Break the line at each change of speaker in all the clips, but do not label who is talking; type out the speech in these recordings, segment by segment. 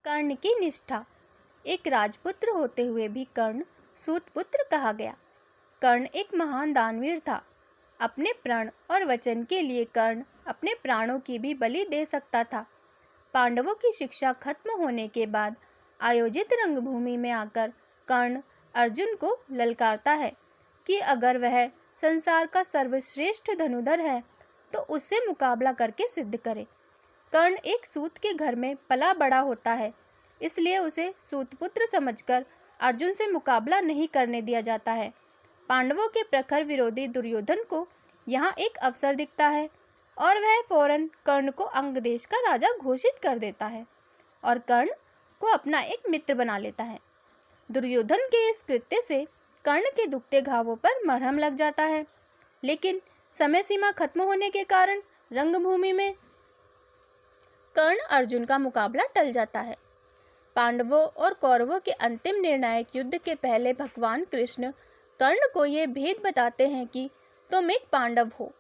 कर्ण की निष्ठा। एक राजपुत्र होते हुए भी कर्ण सूतपुत्र कहा गया। कर्ण एक महान दानवीर था। अपने प्रण और वचन के लिए कर्ण अपने प्राणों की भी बलि दे सकता था। पांडवों की शिक्षा खत्म होने के बाद आयोजित रंगभूमि में आकर कर्ण अर्जुन को ललकारता है कि अगर वह संसार का सर्वश्रेष्ठ धनुर्धर है तो उससे मुकाबला करके सिद्ध करे। कर्ण एक सूत के घर में पला बड़ा होता है, इसलिए उसे सूतपुत्र समझकर अर्जुन से मुकाबला नहीं करने दिया जाता है। पांडवों के प्रखर विरोधी दुर्योधन को यहाँ एक अवसर दिखता है और वह फौरन कर्ण को अंग देश का राजा घोषित कर देता है और कर्ण को अपना एक मित्र बना लेता है। दुर्योधन के इस कृत्य से कर्ण के दुखते घावों पर मरहम लग जाता है, लेकिन समय सीमा खत्म होने के कारण रंगभूमि में कर्ण अर्जुन का मुकाबला टल जाता है। पांडवों और कौरवों के अंतिम निर्णायक युद्ध के पहले भगवान कृष्ण कर्ण को ये भेद बताते हैं कि तुम एक पांडव हो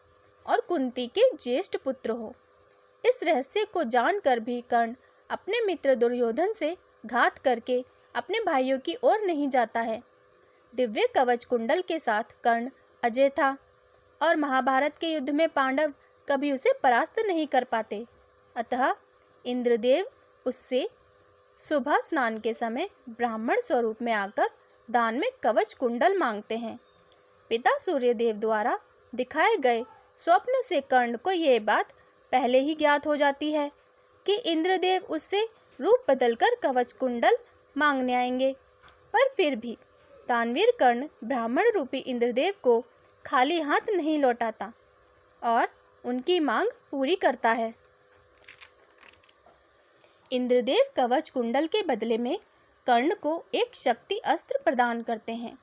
और कुंती के ज्येष्ठ पुत्र हो। इस रहस्य को जानकर भी कर्ण अपने मित्र दुर्योधन से घात करके अपने भाइयों की ओर नहीं जाता है। दिव्य कवच कुंडल के साथ कर्ण अजय था और महाभारत के युद्ध में पांडव कभी उसे परास्त नहीं कर पाते। अतः इंद्रदेव उससे सुबह स्नान के समय ब्राह्मण स्वरूप में आकर दान में कवच कुंडल मांगते हैं। पिता सूर्यदेव द्वारा दिखाए गए स्वप्न से कर्ण को यह बात पहले ही ज्ञात हो जाती है कि इंद्रदेव उससे रूप बदलकर कवच कुंडल मांगने आएंगे, पर फिर भी दानवीर कर्ण ब्राह्मण रूपी इंद्रदेव को खाली हाथ नहीं लौटाता और उनकी मांग पूरी करता है। इंद्रदेव कवच कुंडल के बदले में कर्ण को एक शक्ति अस्त्र प्रदान करते हैं,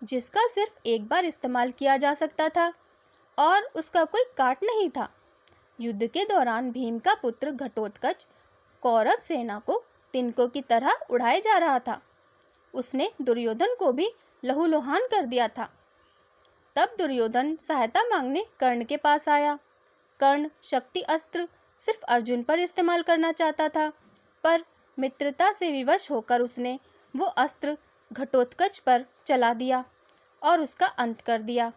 जिसका सिर्फ एक बार इस्तेमाल किया जा सकता था और उसका कोई काट नहीं था। युद्ध के दौरान भीम का पुत्र घटोत्कच कौरव सेना को तिनकों की तरह उड़ाए जा रहा था। उसने दुर्योधन को भी लहूलुहान कर दिया था। तब दुर्योधन सहायता मांगने कर्ण के पास आया। कर्ण शक्ति अस्त्र सिर्फ अर्जुन पर इस्तेमाल करना चाहता था, पर मित्रता से विवश होकर उसने वो अस्त्र घटोत्कच पर चला दिया और उसका अंत कर दिया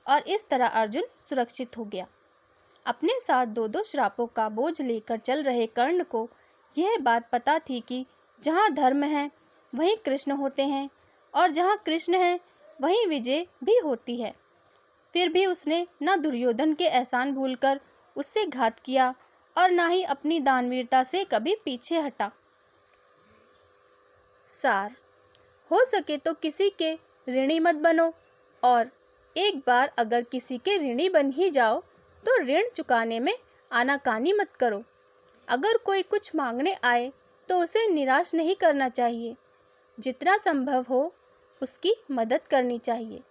और इस तरह अर्जुन सुरक्षित हो गया। अपने साथ दो दो श्रापों का बोझ लेकर चल रहे कर्ण को यह बात पता थी कि जहाँ धर्म है वहीं कृष्ण होते हैं और जहाँ कृष्ण है वहीं विजय भी होती है। फिर भी उसने न दुर्योधन के एहसान भूलकर उससे घात किया और ना ही अपनी दानवीरता से कभी पीछे हटा। सार: हो सके तो किसी के ऋणी मत बनो, और एक बार अगर किसी के ऋणी बन ही जाओ तो ऋण चुकाने में आनाकानी मत करो। अगर कोई कुछ मांगने आए तो उसे निराश नहीं करना चाहिए। जितना संभव हो उसकी मदद करनी चाहिए।